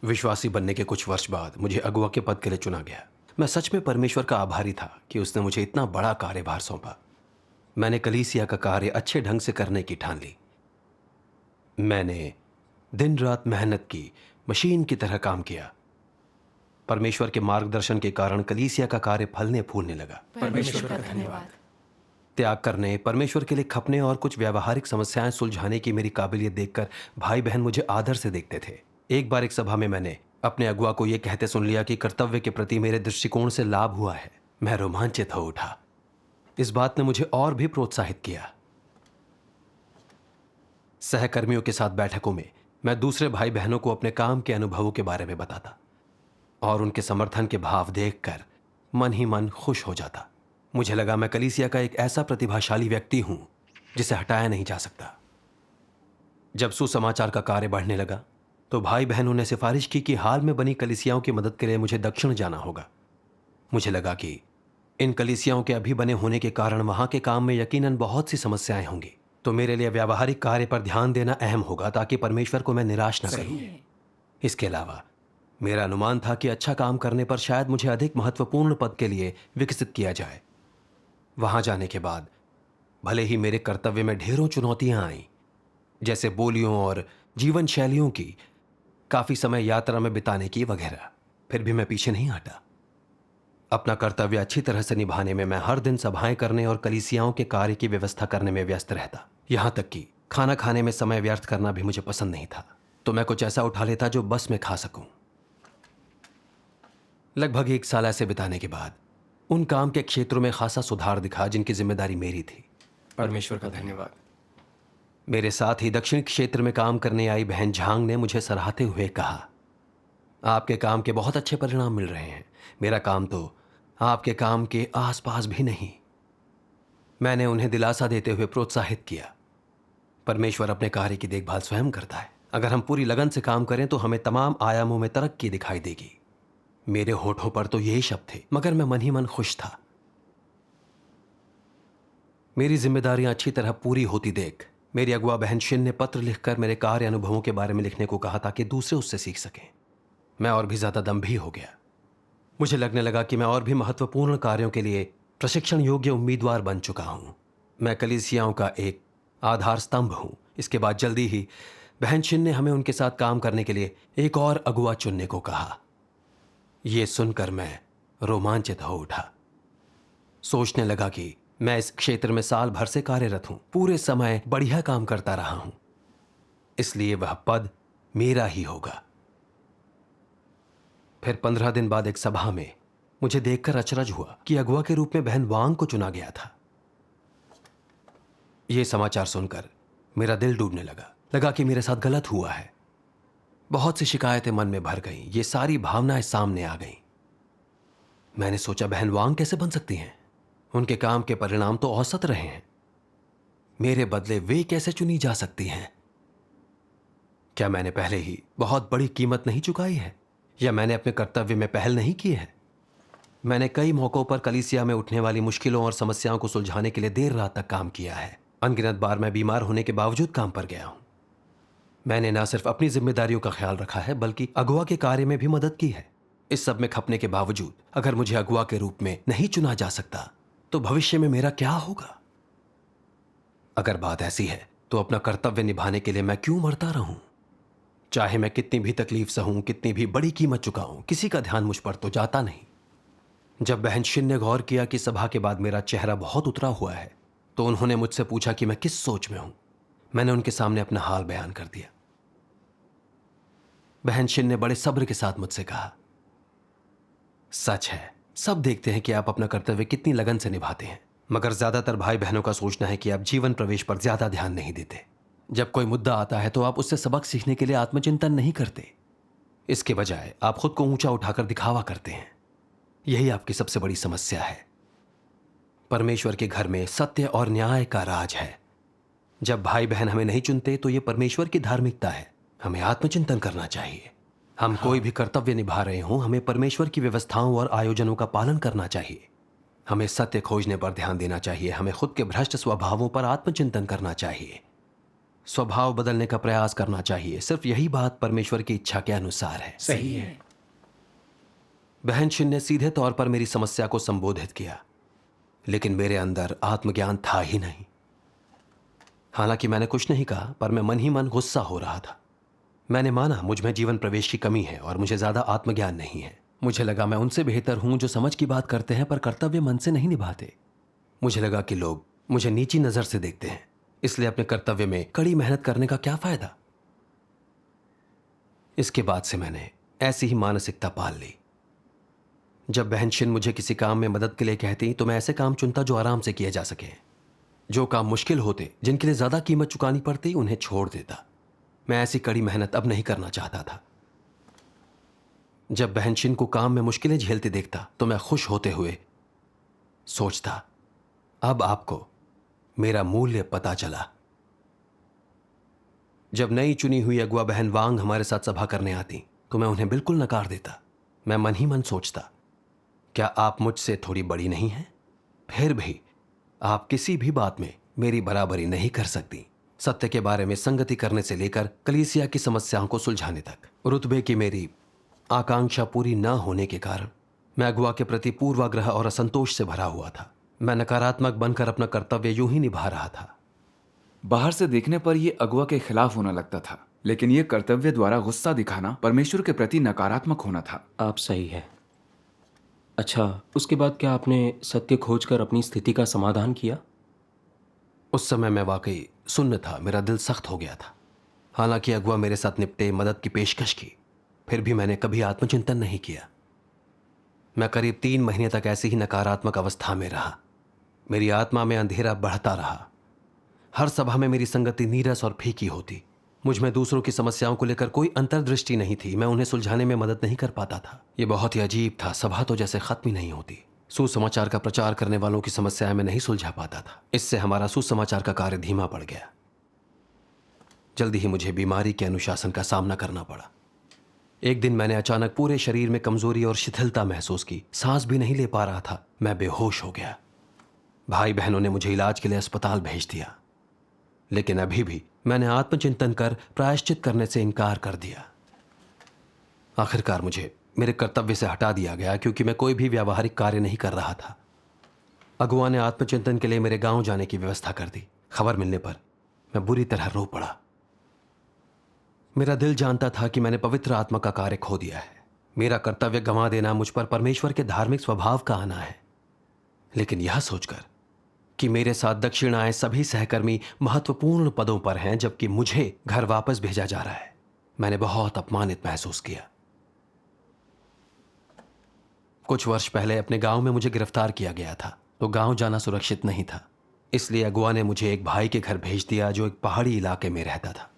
विश्वासी बनने के कुछ वर्ष बाद मुझे अगुवा के पद के लिए चुना गया। मैं सच में परमेश्वर का आभारी था कि उसने मुझे इतना बड़ा कार्यभार सौंपा। मैंने कलीसिया का कार्य अच्छे ढंग से करने की ठान ली। मैंने दिन रात मेहनत की, मशीन की तरह काम किया। परमेश्वर के मार्गदर्शन के कारण कलीसिया का कार्य फलने फूलने लगा। परमेश्वर का धन्यवाद। त्याग करने, परमेश्वर के लिए खपने और कुछ व्यावहारिक समस्याएं सुलझाने की मेरी काबिलियत देखकर भाई बहन मुझे आदर से देखते थे। एक बार एक सभा में मैंने अपने अगुवा को यह कहते सुन लिया कि कर्तव्य के प्रति मेरे दृष्टिकोण से लाभ हुआ है। मैं रोमांचित हो उठा। इस बात ने मुझे और भी प्रोत्साहित किया। सहकर्मियों के साथ बैठकों में मैं दूसरे भाई बहनों को अपने काम के अनुभवों के बारे में बताता और उनके समर्थन के भाव देखकर मन ही मन खुश हो जाता। मुझे लगा मैं कलीसिया का एक ऐसा प्रतिभाशाली व्यक्ति हूं जिसे हटाया नहीं जा सकता। जब सुसमाचार का कार्य बढ़ने लगा तो भाई बहनों ने सिफारिश की कि हाल में बनी कलीसियाओं की मदद के लिए मुझे दक्षिण जाना होगा। मुझे लगा कि इन कलीसियाओं के अभी बने होने के कारण वहां के काम में यकीनन बहुत सी समस्याएं होंगी, तो मेरे लिए व्यावहारिक कार्य पर ध्यान देना अहम होगा ताकि परमेश्वर को मैं निराश न करूं। इसके अलावा मेरा अनुमान था कि अच्छा काम करने पर शायद मुझे अधिक महत्वपूर्ण पद के लिए विकसित किया जाए। वहां जाने के बाद भले ही मेरे कर्तव्य में ढेरों चुनौतियां आईं, जैसे बोलियों और जीवन शैलियों की, काफी समय यात्रा में बिताने की वगैरह, फिर भी मैं पीछे नहीं हटा। अपना कर्तव्य अच्छी तरह से निभाने में मैं हर दिन सभाएं करने और कलीसियाओं के कार्य की व्यवस्था करने में व्यस्त रहता। यहां तक कि खाना खाने में समय व्यर्थ करना भी मुझे पसंद नहीं था, तो मैं कुछ ऐसा उठा लेता जो बस में खा सकूं। लगभग 1 साल ऐसे बिताने के बाद उन काम के क्षेत्रों में खासा सुधार दिखा जिनकी जिम्मेदारी मेरी थी। परमेश्वर का धन्यवाद। मेरे साथ ही दक्षिण क्षेत्र में काम करने आई बहन झांग ने मुझे सराहते हुए कहा, आपके काम के बहुत अच्छे परिणाम मिल रहे हैं। मेरा काम तो आपके काम के आसपास भी नहीं। मैंने उन्हें दिलासा देते हुए प्रोत्साहित किया, परमेश्वर अपने कार्य की देखभाल स्वयं करता है। अगर हम पूरी लगन से काम करें तो हमें तमाम आयामों में तरक्की दिखाई देगी। मेरे होठों पर तो यही शब्द थे, मगर मैं मन ही मन खुश था। मेरी जिम्मेदारियां अच्छी तरह पूरी होती देख मेरी अगुआ बहन शिन ने पत्र लिखकर मेरे कार्य अनुभवों के बारे में लिखने को कहा ताकि दूसरे उससे सीख सकें। मैं और भी ज्यादा दम्भी हो गया। मुझे लगने लगा कि मैं और भी महत्वपूर्ण कार्यों के लिए प्रशिक्षण योग्य उम्मीदवार बन चुका हूं। मैं कलीसियाओं का एक आधार स्तंभ हूं। इसके बाद जल्दी ही बहन शिन ने हमें उनके साथ काम करने के लिए एक और अगुआ चुनने को कहा। यह सुनकर मैं रोमांचित हो उठा। सोचने लगा कि मैं इस क्षेत्र में साल भर से कार्यरत हूं, पूरे समय बढ़िया काम करता रहा हूं, इसलिए वह पद मेरा ही होगा। फिर 15 दिन बाद एक सभा में मुझे देखकर अचरज हुआ कि अगुआ के रूप में बहन वांग को चुना गया था। यह समाचार सुनकर मेरा दिल डूबने लगा कि मेरे साथ गलत हुआ है। बहुत सी शिकायतें मन में भर गईं। ये सारी भावनाएं सामने आ गईं। मैंने सोचा, बहन वांग कैसे बन सकती हैं? उनके काम के परिणाम तो औसत रहे हैं। मेरे बदले वे कैसे चुनी जा सकती हैं? क्या मैंने पहले ही बहुत बड़ी कीमत नहीं चुकाई है, या मैंने अपने कर्तव्य में पहल नहीं की है? मैंने कई मौकों पर कलीसिया में उठने वाली मुश्किलों और समस्याओं को सुलझाने के लिए देर रात तक काम किया है। अनगिनत बार मैं बीमार होने के बावजूद काम पर गया हूं। मैंने न सिर्फ अपनी जिम्मेदारियों का ख्याल रखा है, बल्कि अगुआ के कार्य में भी मदद की है। इस सब में खपने के बावजूद अगर मुझे अगुआ के रूप में नहीं चुना जा सकता तो भविष्य में मेरा क्या होगा? अगर बात ऐसी है तो अपना कर्तव्य निभाने के लिए मैं क्यों मरता रहूं? चाहे मैं कितनी भी तकलीफ सहूं, कितनी भी बड़ी कीमत चुकाऊं, किसी का ध्यान मुझ पर तो जाता नहीं। जब बहन शिन ने गौर किया कि सभा के बाद मेरा चेहरा बहुत उतरा हुआ है, तो उन्होंने मुझसे पूछा कि मैं किस सोच में हूं। मैंने उनके सामने अपना हाल बयान कर दिया। बहन शिन ने बड़े सब्र के साथ मुझसे कहा, सच है, सब देखते हैं कि आप अपना कर्तव्य कितनी लगन से निभाते हैं, मगर ज्यादातर भाई बहनों का सोचना है कि आप जीवन प्रवेश पर ज्यादा ध्यान नहीं देते। जब कोई मुद्दा आता है तो आप उससे सबक सीखने के लिए आत्मचिंतन नहीं करते। इसके बजाय आप खुद को ऊंचा उठाकर दिखावा करते हैं। यही आपकी सबसे बड़ी समस्या है। परमेश्वर के घर में सत्य और न्याय का राज है। जब भाई बहन हमें नहीं चुनते तो यह परमेश्वर की धार्मिकता है। हमें आत्मचिंतन करना चाहिए। हम कोई भी कर्तव्य निभा रहे हों, हमें परमेश्वर की व्यवस्थाओं और आयोजनों का पालन करना चाहिए। हमें सत्य खोजने पर ध्यान देना चाहिए। हमें खुद के भ्रष्ट स्वभावों पर आत्मचिंतन करना चाहिए। स्वभाव बदलने का प्रयास करना चाहिए। सिर्फ यही बात परमेश्वर की इच्छा के अनुसार है। सही है। बहन शिन ने सीधे तौर पर मेरी समस्या को संबोधित किया, लेकिन मेरे अंदर आत्मज्ञान था ही नहीं। हालांकि मैंने कुछ नहीं कहा, पर मैं मन ही मन गुस्सा हो रहा था। मैंने माना मुझ में जीवन प्रवेश की कमी है और मुझे ज्यादा आत्मज्ञान नहीं है। मुझे लगा मैं उनसे बेहतर हूं जो समझ की बात करते हैं पर कर्तव्य मन से नहीं निभाते। मुझे लगा कि लोग मुझे नीची नजर से देखते हैं, इसलिए अपने कर्तव्य में कड़ी मेहनत करने का क्या फायदा। इसके बाद से मैंने ऐसी ही मानसिकता पाल ली। जब बहन शिन मुझे किसी काम में मदद के लिए कहती तो मैं ऐसे काम चुनता जो आराम से किए जा सके। जो काम मुश्किल होते, जिनके लिए ज्यादा कीमत चुकानी पड़ती, उन्हें छोड़ देता। मैं ऐसी कड़ी मेहनत अब नहीं करना चाहता था। जब बहन शिन को काम में मुश्किलें झेलते देखता तो मैं खुश होते हुए सोचता, अब आपको मेरा मूल्य पता चला। जब नई चुनी हुई अगुआ बहन वांग हमारे साथ सभा करने आती तो मैं उन्हें बिल्कुल नकार देता। मैं मन ही मन सोचता, क्या आप मुझसे थोड़ी बड़ी नहीं हैं? फिर भी आप किसी भी बात में मेरी बराबरी नहीं कर सकती। सत्य के बारे में संगति करने से लेकर कलीसिया की समस्याओं को सुलझाने तक। रुतबे की मेरी आकांक्षा पूरी न होने के कारण मैं अगुआ के प्रति पूर्वाग्रह और असंतोष से भरा हुआ था। मैं नकारात्मक बनकर अपना कर्तव्य यूं ही निभा रहा था। बाहर से देखने पर यह अगुआ के खिलाफ होना लगता था, लेकिन यह कर्तव्य द्वारा गुस्सा दिखाना परमेश्वर के प्रति नकारात्मक होना था। आप सही है। अच्छा, उसके बाद क्या आपने सत्य खोजकर अपनी स्थिति का समाधान किया? उस समय मैं वाकई सुन्न था। मेरा दिल सख्त हो गया था। हालांकि अगुआ मेरे साथ निपटे, मदद की पेशकश की, फिर भी मैंने कभी आत्मचिंतन नहीं किया। मैं करीब 3 महीने तक ऐसी ही नकारात्मक अवस्था में रहा। मेरी आत्मा में अंधेरा बढ़ता रहा। हर सभा में मेरी संगति नीरस और फीकी होती। मुझ में दूसरों की समस्याओं को लेकर कोई अंतर्दृष्टि नहीं थी। मैं उन्हें सुलझाने में मदद नहीं कर पाता था। यह बहुत ही अजीब था। सभा तो जैसे खत्म ही नहीं होती। सुसमाचार का प्रचार करने वालों की समस्याएं मैं नहीं सुलझा पाता था। इससे हमारा सुसमाचार का कार्य धीमा पड़ गया। जल्दी ही मुझे बीमारी के अनुशासन का सामना करना पड़ा। एक दिन मैंने अचानक पूरे शरीर में कमजोरी और शिथिलता महसूस की। सांस भी नहीं ले पा रहा था। मैं बेहोश हो गया। भाई बहनों ने मुझे इलाज के लिए अस्पताल भेज दिया, लेकिन अभी भी मैंने आत्मचिंतन कर प्रायश्चित करने से इनकार कर दिया। आखिरकार मुझे मेरे कर्तव्य से हटा दिया गया क्योंकि मैं कोई भी व्यावहारिक कार्य नहीं कर रहा था। अगुआ ने आत्मचिंतन के लिए मेरे गांव जाने की व्यवस्था कर दी। खबर मिलने पर मैं बुरी तरह रो पड़ा। मेरा दिल जानता था कि मैंने पवित्र आत्मा का कार्य खो दिया है। मेरा कर्तव्य गंवा देना मुझ पर परमेश्वर के धार्मिक स्वभाव का आना है। लेकिन यह सोचकर कि मेरे साथ दक्षिण आए सभी सहकर्मी महत्वपूर्ण पदों पर हैं, जबकि मुझे घर वापस भेजा जा रहा है, मैंने बहुत अपमानित महसूस किया। कुछ वर्ष पहले अपने गांव में मुझे गिरफ्तार किया गया था, तो गांव जाना सुरक्षित नहीं था। इसलिए अगुआ ने मुझे एक भाई के घर भेज दिया जो एक पहाड़ी इलाके में रहता था।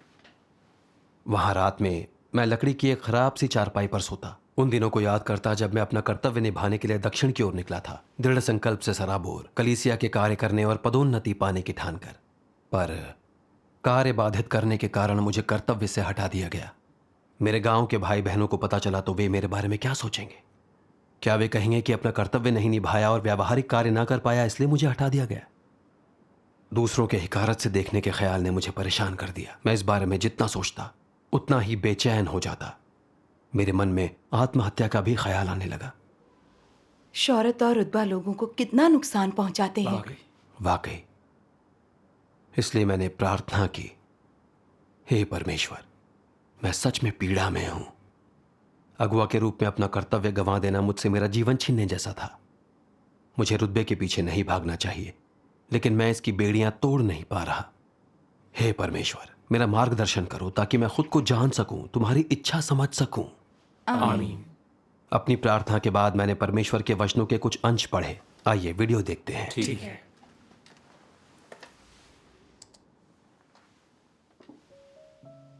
वहां रात में मैं लकड़ी की एक खराब सी चारपाई पर सोता। उन दिनों को याद करता जब मैं अपना कर्तव्य निभाने के लिए दक्षिण की ओर निकला था, दृढ़ संकल्प से सराबोर, कलीसिया के कार्य करने और पदोन्नति पाने की ठान कर। पर कार्य बाधित करने के कारण मुझे कर्तव्य से हटा दिया गया। मेरे गांव के भाई बहनों को पता चला तो वे मेरे बारे में क्या सोचेंगे? क्या वे कहेंगे कि अपना कर्तव्य नहीं निभाया और व्यावहारिक कार्य ना कर पाया, इसलिए मुझे हटा दिया गया? दूसरों के हिकारत से देखने के ख्याल ने मुझे परेशान कर दिया। मैं इस बारे में जितना सोचता उतना ही बेचैन हो जाता। मेरे मन में आत्महत्या का भी ख्याल आने लगा। शौहरत और रुतबा लोगों को कितना नुकसान पहुंचाते हैं। वाकई। इसलिए मैंने प्रार्थना की, हे परमेश्वर, मैं सच में पीड़ा में हूं। अगुआ के रूप में अपना कर्तव्य गंवा देना मुझसे मेरा जीवन छीनने जैसा था। मुझे रुतबे के पीछे नहीं भागना चाहिए, लेकिन मैं इसकी बेड़ियां तोड़ नहीं पा रहा। हे परमेश्वर, मेरा मार्गदर्शन करो ताकि मैं खुद को जान सकूं, तुम्हारी इच्छा समझ सकूं। आमीन। अपनी प्रार्थना के बाद मैंने परमेश्वर के वचनों के कुछ अंश पढ़े। आइए वीडियो देखते हैं। ठीक है।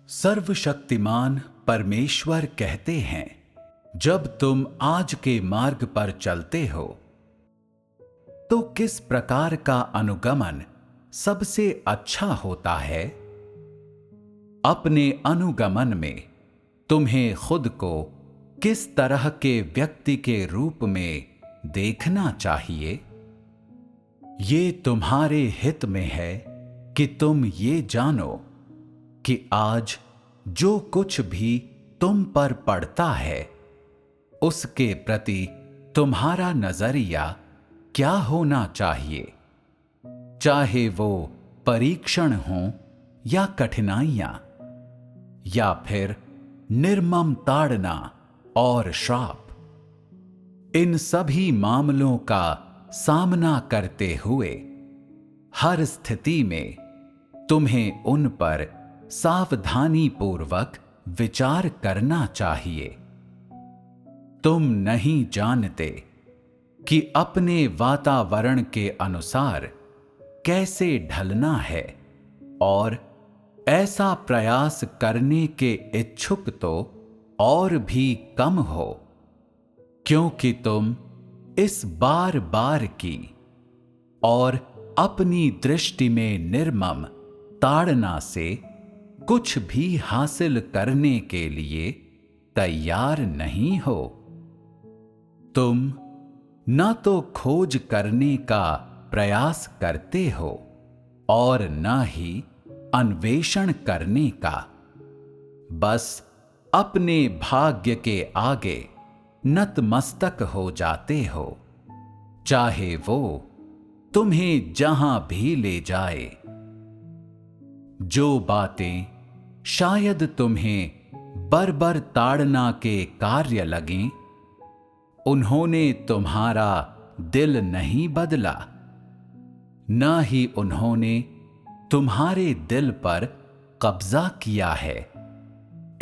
सर्वशक्तिमान परमेश्वर कहते हैं, जब तुम आज के मार्ग पर चलते हो तो किस प्रकार का अनुगमन सबसे अच्छा होता है? अपने अनुगमन में तुम्हें खुद को किस तरह के व्यक्ति के रूप में देखना चाहिए? ये तुम्हारे हित में है कि तुम ये जानो कि आज जो कुछ भी तुम पर पड़ता है उसके प्रति तुम्हारा नजरिया क्या होना चाहिए, चाहे वो परीक्षण हो या कठिनाइयां, या फिर निर्मम ताड़ना और श्राप। इन सभी मामलों का सामना करते हुए हर स्थिति में तुम्हें उन पर सावधानी पूर्वक विचार करना चाहिए। तुम नहीं जानते कि अपने वातावरण के अनुसार कैसे ढलना है, और ऐसा प्रयास करने के इच्छुक तो और भी कम हो, क्योंकि तुम इस बार बार की और अपनी दृष्टि में निर्मम ताड़ना से कुछ भी हासिल करने के लिए तैयार नहीं हो। तुम न तो खोज करने का प्रयास करते हो और न ही अन्वेषण करने का, बस अपने भाग्य के आगे नतमस्तक हो जाते हो, चाहे वो तुम्हें जहां भी ले जाए। जो बातें शायद तुम्हें बर्बर ताड़ना के कार्य लगें, उन्होंने तुम्हारा दिल नहीं बदला, न ही उन्होंने तुम्हारे दिल पर कब्जा किया है।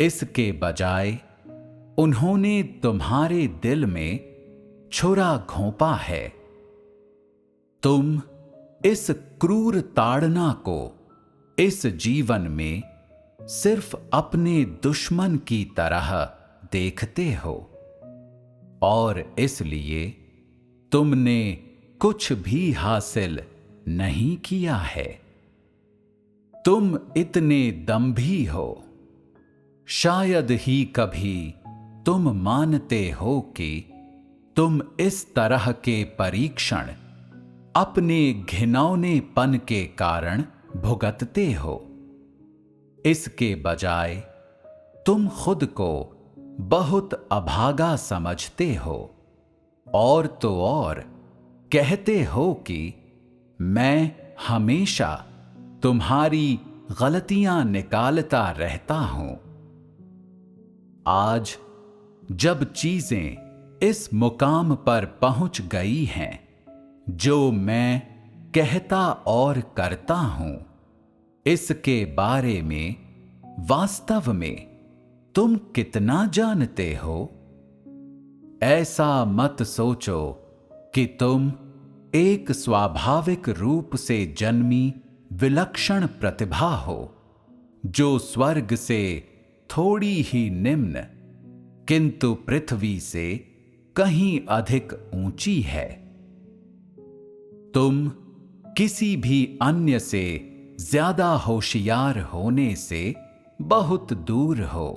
इसके बजाय उन्होंने तुम्हारे दिल में छुरा घोंपा है। तुम इस क्रूर ताड़ना को इस जीवन में सिर्फ अपने दुश्मन की तरह देखते हो, और इसलिए तुमने कुछ भी हासिल नहीं किया है। तुम इतने दंभी हो। शायद ही कभी तुम मानते हो कि तुम इस तरह के परीक्षण अपने घिनौनेपन के कारण भुगतते हो। इसके बजाय तुम खुद को बहुत अभागा समझते हो, और तो और कहते हो कि मैं हमेशा तुम्हारी गलतियां निकालता रहता हूं। आज जब चीजें इस मुकाम पर पहुंच गई हैं जो मैं कहता और करता हूं, इसके बारे में वास्तव में तुम कितना जानते हो? ऐसा मत सोचो कि तुम एक स्वाभाविक रूप से जन्मी विलक्षण प्रतिभा हो, जो स्वर्ग से थोड़ी ही निम्न किंतु पृथ्वी से कहीं अधिक ऊंची है। तुम किसी भी अन्य से ज्यादा होशियार होने से बहुत दूर हो।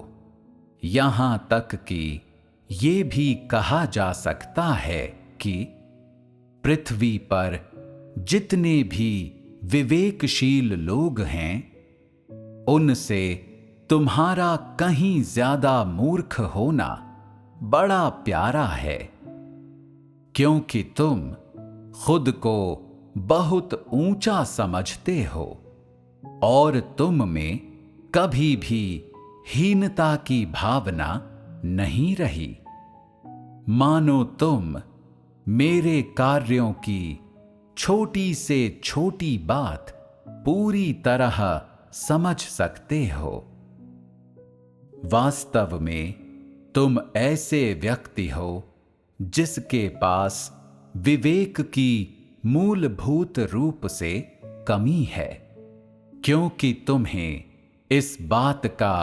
यहां तक कि ये भी कहा जा सकता है कि पृथ्वी पर जितने भी विवेकशील लोग हैं, उनसे तुम्हारा कहीं ज्यादा मूर्ख होना बड़ा प्यारा है, क्योंकि तुम खुद को बहुत ऊंचा समझते हो और तुम में कभी भी हीनता की भावना नहीं रही। मानो तुम मेरे कार्यों की छोटी से छोटी बात पूरी तरह समझ सकते हो। वास्तव में तुम ऐसे व्यक्ति हो जिसके पास विवेक की मूलभूत रूप से कमी है, क्योंकि तुम्हें इस बात का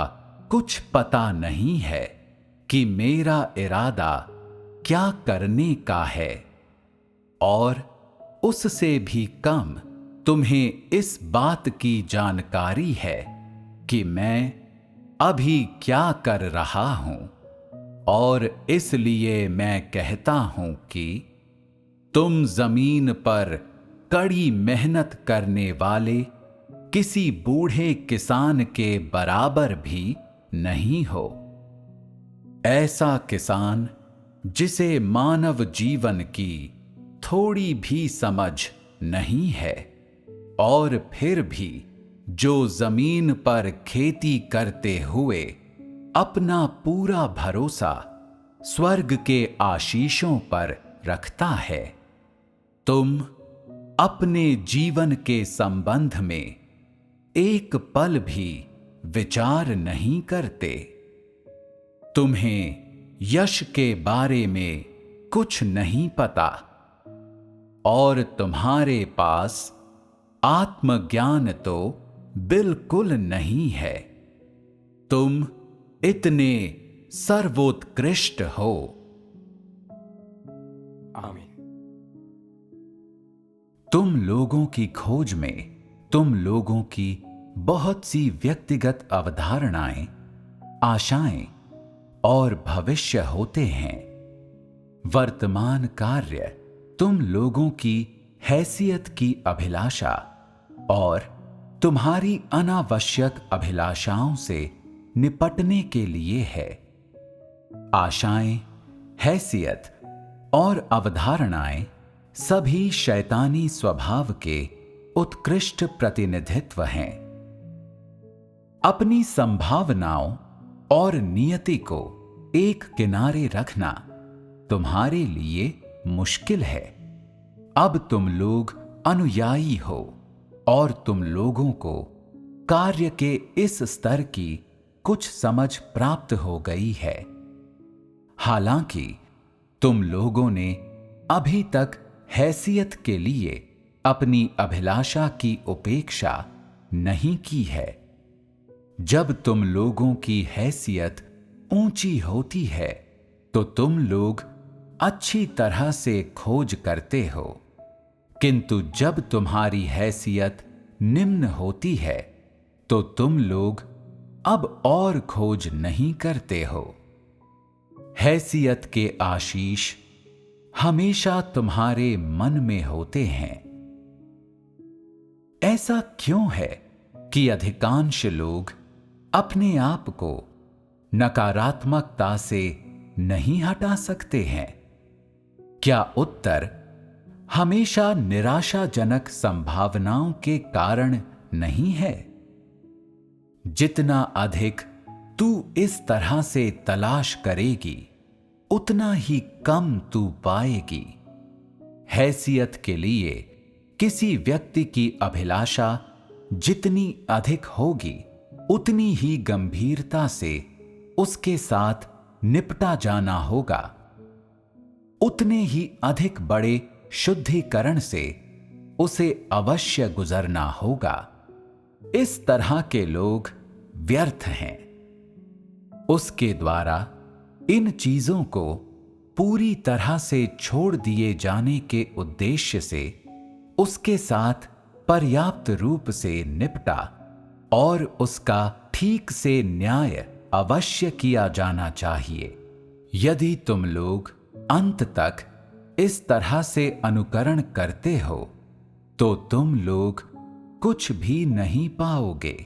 कुछ पता नहीं है कि मेरा इरादा क्या करने का है, और उससे भी कम तुम्हें इस बात की जानकारी है कि मैं अभी क्या कर रहा हूं, और इसलिए मैं कहता हूं कि तुम जमीन पर कड़ी मेहनत करने वाले किसी बूढ़े किसान के बराबर भी नहीं हो। ऐसा किसान जिसे मानव जीवन की थोड़ी भी समझ नहीं है और फिर भी जो जमीन पर खेती करते हुए अपना पूरा भरोसा स्वर्ग के आशीषों पर रखता है। तुम अपने जीवन के संबंध में एक पल भी विचार नहीं करते। तुम्हें यश के बारे में कुछ नहीं पता और तुम्हारे पास आत्मज्ञान तो बिल्कुल नहीं है। तुम इतने सर्वोत्कृष्ट हो। आमीन। तुम लोगों की खोज में तुम लोगों की बहुत सी व्यक्तिगत अवधारणाएं, आशाएं और भविष्य होते हैं। वर्तमान कार्य तुम लोगों की हैसियत की अभिलाषा और तुम्हारी अनावश्यक अभिलाषाओं से निपटने के लिए है। आशाएं, हैसियत और अवधारणाएं सभी शैतानी स्वभाव के उत्कृष्ट प्रतिनिधित्व हैं। अपनी संभावनाओं और नियति को एक किनारे रखना तुम्हारे लिए मुश्किल है। अब तुम लोग अनुयायी हो और तुम लोगों को कार्य के इस स्तर की कुछ समझ प्राप्त हो गई है। हालांकि तुम लोगों ने अभी तक हैसियत के लिए अपनी अभिलाषा की उपेक्षा नहीं की है। जब तुम लोगों की हैसियत ऊंची होती है तो तुम लोग अच्छी तरह से खोज करते हो, किंतु जब तुम्हारी हैसियत निम्न होती है तो तुम लोग अब और खोज नहीं करते हो। हैसियत के आशीष हमेशा तुम्हारे मन में होते हैं। ऐसा क्यों है कि अधिकांश लोग अपने आप को नकारात्मकता से नहीं हटा सकते हैं? क्या उत्तर हमेशा निराशाजनक संभावनाओं के कारण नहीं है? जितना अधिक तू इस तरह से तलाश करेगी, उतना ही कम तू पाएगी। हैसियत के लिए किसी व्यक्ति की अभिलाषा जितनी अधिक होगी, उतनी ही गंभीरता से उसके साथ निपटा जाना होगा। उतने ही अधिक बड़े शुद्धिकरण से उसे अवश्य गुजरना होगा। इस तरह के लोग व्यर्थ हैं। उसके द्वारा इन चीजों को पूरी तरह से छोड़ दिए जाने के उद्देश्य से उसके साथ पर्याप्त रूप से निपटा और उसका ठीक से न्याय अवश्य किया जाना चाहिए। यदि तुम लोग अंत तक इस तरह से अनुकरण करते हो तो तुम लोग कुछ भी नहीं पाओगे।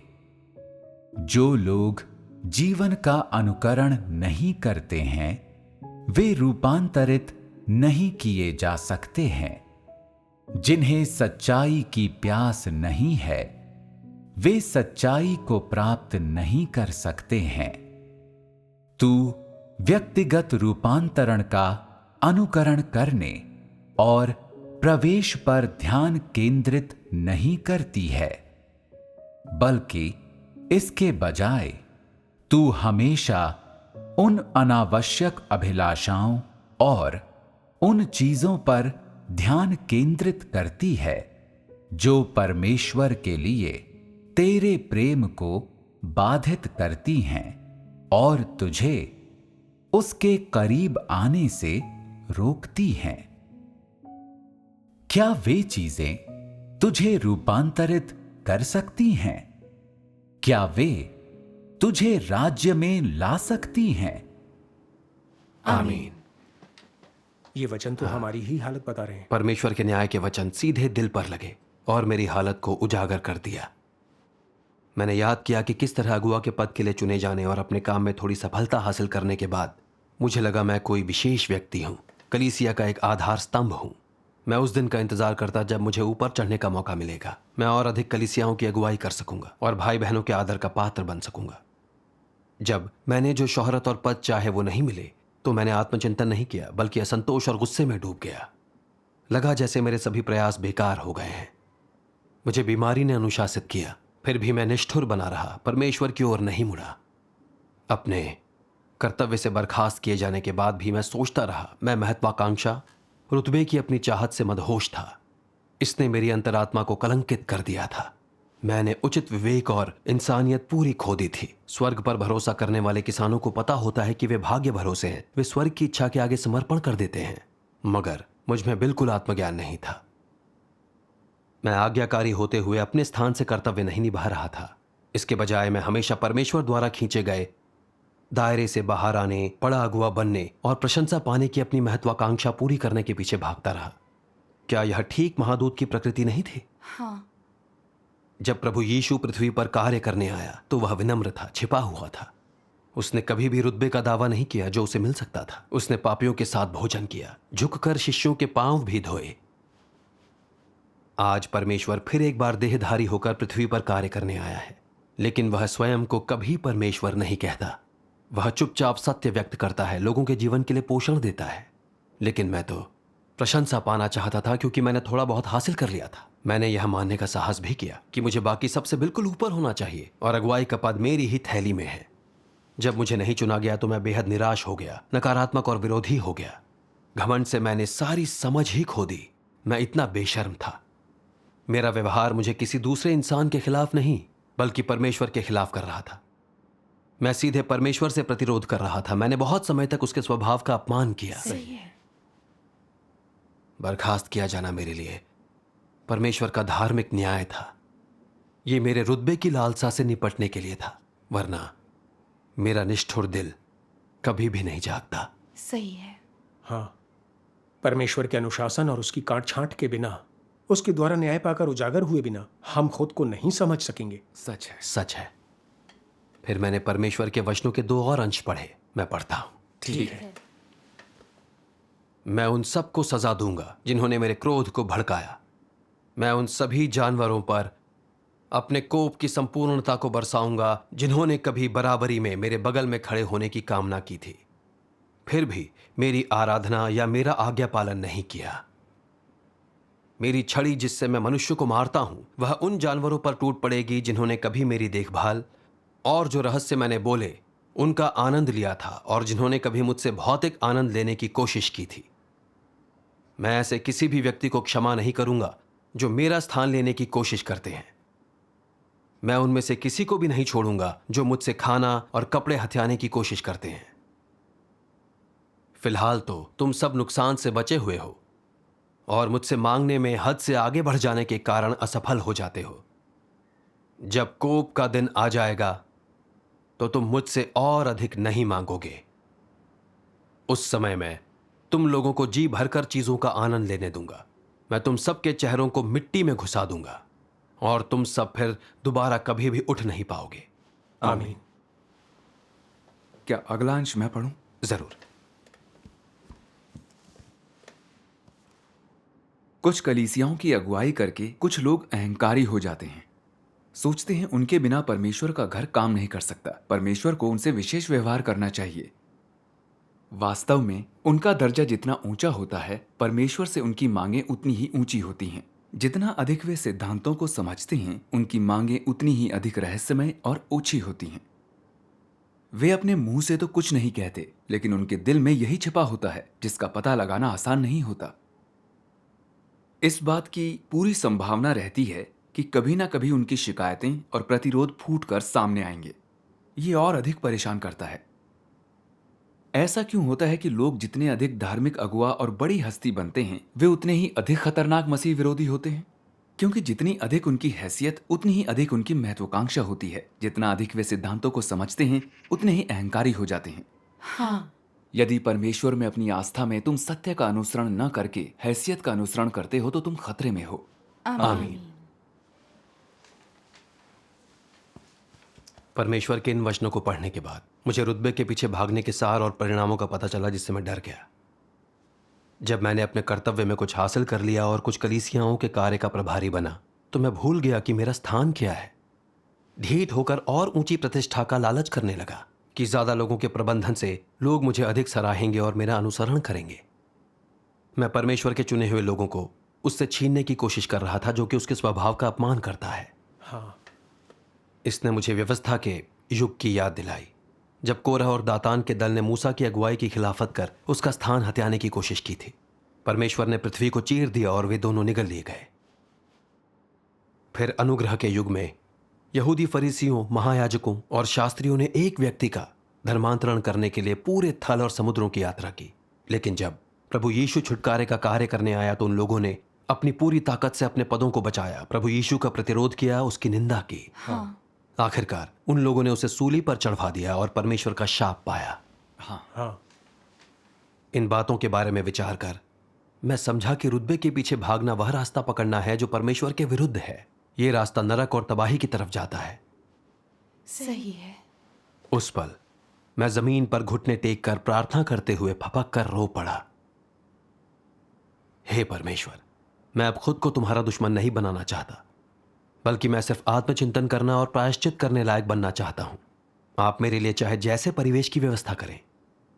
जो लोग जीवन का अनुकरण नहीं करते हैं, वे रूपांतरित नहीं किए जा सकते हैं। जिन्हें सच्चाई की प्यास नहीं है, वे सच्चाई को प्राप्त नहीं कर सकते हैं। तू व्यक्तिगत रूपांतरण का अनुकरण करने और प्रवेश पर ध्यान केंद्रित नहीं करती है, बल्कि इसके बजाय तू हमेशा उन अनावश्यक अभिलाषाओं और उन चीजों पर ध्यान केंद्रित करती है जो परमेश्वर के लिए तेरे प्रेम को बाधित करती हैं और तुझे उसके करीब आने से रोकती हैं। क्या वे चीजें तुझे रूपांतरित कर सकती हैं? क्या वे तुझे राज्य में ला सकती हैं? आमीन। ये वचन तो हमारी ही हालत बता रहे हैं। परमेश्वर के न्याय के वचन सीधे दिल पर लगे और मेरी हालत को उजागर कर दिया। मैंने याद किया कि किस तरह अगुआ के पद के लिए चुने जाने और अपने काम में थोड़ी सफलता हासिल करने के बाद मुझे लगा मैं कोई विशेष व्यक्ति हूँ, कलीसिया का एक आधार स्तंभ हूँ। मैं उस दिन का इंतजार करता जब मुझे ऊपर चढ़ने का मौका मिलेगा। मैं और अधिक कलीसियाओं की अगुवाई कर सकूंगा और भाई बहनों के आदर का पात्र बन सकूंगा। जब मैंने जो शोहरत और पद चाहे वो नहीं मिले तो मैंने आत्मचिंतन नहीं किया, बल्कि असंतोष और गुस्से में डूब गया। लगा जैसे मेरे सभी प्रयास बेकार हो गए हैं। मुझे बीमारी ने अनुशासित किया, फिर भी मैं निष्ठुर बना रहा, परमेश्वर की ओर नहीं मुड़ा। अपने कर्तव्य से बर्खास्त किए जाने के बाद भी मैं सोचता रहा। मैं महत्वाकांक्षा, रुतबे की अपनी चाहत से मदहोश था। इसने मेरी अंतरात्मा को कलंकित कर दिया था। मैंने उचित विवेक और इंसानियत पूरी खो दी थी। स्वर्ग पर भरोसा करने वाले किसानों को पता होता है कि वे भाग्य भरोसे हैं, वे स्वर्ग की इच्छा के आगे समर्पण कर देते हैं, मगर मुझ में बिल्कुल आत्मज्ञान नहीं था। मैं आज्ञाकारी होते हुए अपने स्थान से कर्तव्य नहीं निभा रहा था। इसके बजाय मैं हमेशा परमेश्वर द्वारा खींचे गए दायरे से बाहर आने, बड़ा अगुआ बनने और प्रशंसा पाने की अपनी महत्वाकांक्षा पूरी करने के पीछे भागता रहा। क्या यह ठीक महादूत की प्रकृति नहीं थी? हाँ। जब प्रभु यीशु पृथ्वी पर कार्य करने आया तो वह विनम्र था, छिपा हुआ था। उसने कभी भी रुतबे का दावा नहीं किया जो उसे मिल सकता था। उसने पापियों के साथ भोजन किया, झुककर शिष्यों के पांव भी धोए। आज परमेश्वर फिर एक बार देहधारी होकर पृथ्वी पर कार्य करने आया है, लेकिन वह स्वयं को कभी परमेश्वर नहीं कहता। वह चुपचाप सत्य व्यक्त करता है, लोगों के जीवन के लिए पोषण देता है। लेकिन मैं तो प्रशंसा पाना चाहता था, क्योंकि मैंने थोड़ा बहुत हासिल कर लिया था। मैंने यह मानने का साहस भी किया कि मुझे बाकी सबसे बिल्कुल ऊपर होना चाहिए और अगुवाई का पद मेरी ही थैली में है। जब मुझे नहीं चुना गया तो मैं बेहद निराश हो गया, नकारात्मक और विरोधी हो गया। घमंड से मैंने सारी समझ ही खो दी। मैं इतना बेशर्म था। मेरा व्यवहार मुझे किसी दूसरे इंसान के खिलाफ नहीं, बल्कि परमेश्वर के खिलाफ कर रहा था। मैं सीधे परमेश्वर से प्रतिरोध कर रहा था। मैंने बहुत समय तक उसके स्वभाव का अपमान किया। सही है। बर्खास्त किया जाना मेरे लिए परमेश्वर का धार्मिक न्याय था। यह मेरे रुतबे की लालसा से निपटने के लिए था, वरना मेरा निष्ठुर दिल कभी भी नहीं जागता। सही है। हाँ, परमेश्वर के अनुशासन और उसकी काट छांट के बिना, उसके द्वारा न्याय पाकर उजागर हुए बिना हम खुद को नहीं समझ सकेंगे। सच है। सच है। फिर मैंने परमेश्वर के वचनों के 2 और अंश पढ़े। मैं पढ़ता हूं। ठीक है। मैं उन सबको सजा दूंगा जिन्होंने मेरे क्रोध को भड़काया। मैं उन सभी जानवरों पर अपने कोप की संपूर्णता को बरसाऊंगा जिन्होंने कभी बराबरी में मेरे बगल में खड़े होने की कामना की थी, फिर भी मेरी आराधना या मेरा आज्ञा पालन नहीं किया। मेरी छड़ी जिससे मैं मनुष्य को मारता हूं, वह उन जानवरों पर टूट पड़ेगी जिन्होंने कभी मेरी देखभाल और जो रहस्य मैंने बोले उनका आनंद लिया था, और जिन्होंने कभी मुझसे भौतिक आनंद लेने की कोशिश की थी। मैं ऐसे किसी भी व्यक्ति को क्षमा नहीं करूंगा जो मेरा स्थान लेने की कोशिश करते हैं। मैं उनमें से किसी को भी नहीं छोड़ूंगा जो मुझसे खाना और कपड़े हथियाने की कोशिश करते हैं। फिलहाल तो तुम सब नुकसान से बचे हुए हो और मुझसे मांगने में हद से आगे बढ़ जाने के कारण असफल हो जाते हो। जब कोप का दिन आ जाएगा तो तुम मुझसे और अधिक नहीं मांगोगे। उस समय मैं तुम लोगों को जी भरकर चीजों का आनंद लेने दूंगा। मैं तुम सबके चेहरों को मिट्टी में घुसा दूंगा और तुम सब फिर दोबारा कभी भी उठ नहीं पाओगे। आमीन। क्या अगला अंश मैं पढ़ूं? जरूर। कुछ कलीसियाओं की अगुवाई करके कुछ लोग अहंकारी हो जाते हैं। सोचते हैं उनके बिना परमेश्वर का घर काम नहीं कर सकता, परमेश्वर को उनसे विशेष व्यवहार करना चाहिए। वास्तव में उनका दर्जा जितना ऊंचा होता है, परमेश्वर से उनकी मांगें उतनी ही ऊंची होती हैं। जितना अधिक वे सिद्धांतों को समझते हैं, उनकी मांगें उतनी ही अधिक रहस्यमय और ऊंची होती हैं। वे अपने मुंह से तो कुछ नहीं कहते, लेकिन उनके दिल में यही छिपा होता है जिसका पता लगाना आसान नहीं होता। इस बात की पूरी संभावना रहती है कि कभी ना कभी उनकी शिकायतें और प्रतिरोध फूटकर सामने आएंगे। ये और अधिक परेशान करता है। ऐसा क्यों होता है कि लोग जितने अधिक धार्मिक अगुआ और बड़ी हस्ती बनते हैं, वे उतने ही अधिक खतरनाक मसीह विरोधी होते हैं? क्योंकि जितनी अधिक उनकी हैसियत, उतनी ही अधिक उनकी महत्वाकांक्षा होती है। जितना अधिक वे सिद्धांतों को समझते हैं, उतने ही अहंकारी हो जाते हैं। हाँ। यदि परमेश्वर में अपनी आस्था में तुम सत्य का अनुसरण न करके हैसियत का अनुसरण करते हो तो तुम खतरे में हो। आमीन। परमेश्वर के इन वचनों को पढ़ने के बाद मुझे रुतबे के पीछे भागने के सार और परिणामों का पता चला, जिससे मैं डर गया। जब मैंने अपने कर्तव्य में कुछ हासिल कर लिया और कुछ कलीसियाओं के कार्य का प्रभारी बना, तो मैं भूल गया कि मेरा स्थान क्या है। ढीठ होकर और ऊंची प्रतिष्ठा का लालच करने लगा कि ज्यादा लोगों के प्रबंधन से लोग मुझे अधिक सराहेंगे और मेरा अनुसरण करेंगे। मैं परमेश्वर के चुने हुए लोगों को उससे छीनने की कोशिश कर रहा था, जो कि उसके स्वभाव का अपमान करता है। हाँ, इसने मुझे व्यवस्था के युग की याद दिलाई, जब कोरह और दातान के दल ने मूसा की अगुवाई की खिलाफत कर उसका स्थान हथियाने की कोशिश की थी। परमेश्वर ने पृथ्वी को चीर दिया और वे दोनों निगल लिए गए। फिर अनुग्रह के युग में यहूदी फरीसियों, महायाजकों और शास्त्रियों ने एक व्यक्ति का धर्मांतरण करने के लिए पूरे थल और समुद्रों की यात्रा की। लेकिन जब प्रभु यीशु छुटकारे का कार्य करने आया, तो उन लोगों ने अपनी पूरी ताकत से अपने पदों को बचाया, प्रभु यीशु का प्रतिरोध किया, उसकी निंदा की। हाँ, आखिरकार उन लोगों ने उसे सूली पर चढ़वा दिया और परमेश्वर का शाप पाया। हाँ, इन बातों के बारे में विचार कर मैं समझा कि रुतबे के पीछे भागना वह रास्ता पकड़ना है जो परमेश्वर के विरुद्ध है। यह रास्ता नरक और तबाही की तरफ जाता है। सही है। उस पल मैं जमीन पर घुटने टेक कर प्रार्थना करते हुए फपक कर रो पड़ा। हे परमेश्वर, मैं अब खुद को तुम्हारा दुश्मन नहीं बनाना चाहता, बल्कि मैं सिर्फ आत्मचिंतन करना और प्रायश्चित करने लायक बनना चाहता हूं। आप मेरे लिए चाहे जैसे परिवेश की व्यवस्था करें,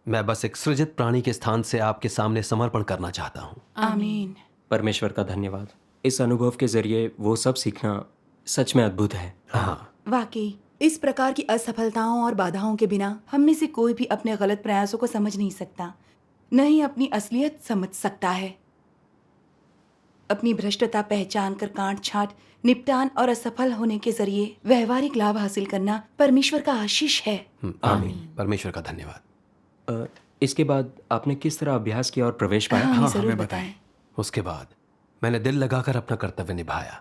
मैं बस एक सृजित प्राणी के स्थान से आपके सामने समर्पण करना चाहता हूं। आमीन। परमेश्वर का धन्यवाद। इस अनुभव के जरिए वो सब सीखना सच में अद्भुत है। हाँ, वाकई इस प्रकार की असफलताओं और बाधाओं के बिना हम में से कोई भी अपने गलत प्रयासों को समझ नहीं सकता, न ही अपनी असलियत समझ सकता है। अपनी भ्रष्टता पहचान कर काट छांट, निपटान और असफल होने के जरिए व्यवहारिक लाभ हासिल करना परमेश्वर का आशीष है। आमीन। परमेश्वर का धन्यवाद। इसके बाद आपने किस तरह अभ्यास किया और प्रवेश पाया? हमें हाँ, जरूर हमें बताएं। उसके बाद मैंने दिल लगाकर अपना कर्तव्य निभाया।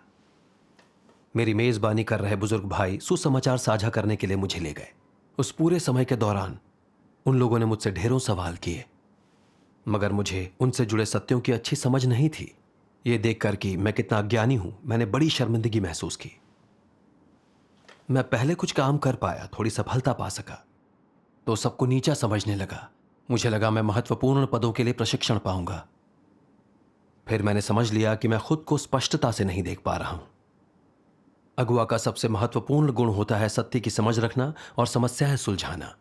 मेरी मेजबानी कर रहे बुजुर्ग भाई सुसमाचार साझा करने के लिए मुझे ले गए। उस पूरे समय के दौरान उन लोगों ने मुझसे ढेरों सवाल किए, मगर मुझे उनसे जुड़े सत्यों की अच्छी समझ नहीं थी। ये देखकर कि मैं कितना अज्ञानी हूं, मैंने बड़ी शर्मिंदगी महसूस की। मैं पहले कुछ काम कर पाया, थोड़ी सफलता पा सका, तो सबको नीचा समझने लगा। मुझे लगा मैं महत्वपूर्ण पदों के लिए प्रशिक्षण पाऊंगा। फिर मैंने समझ लिया कि मैं खुद को स्पष्टता से नहीं देख पा रहा हूं। अगुवा का सबसे महत्वपूर्ण गुण होता है सत्य की समझ रखना और समस्याएं सुलझाना,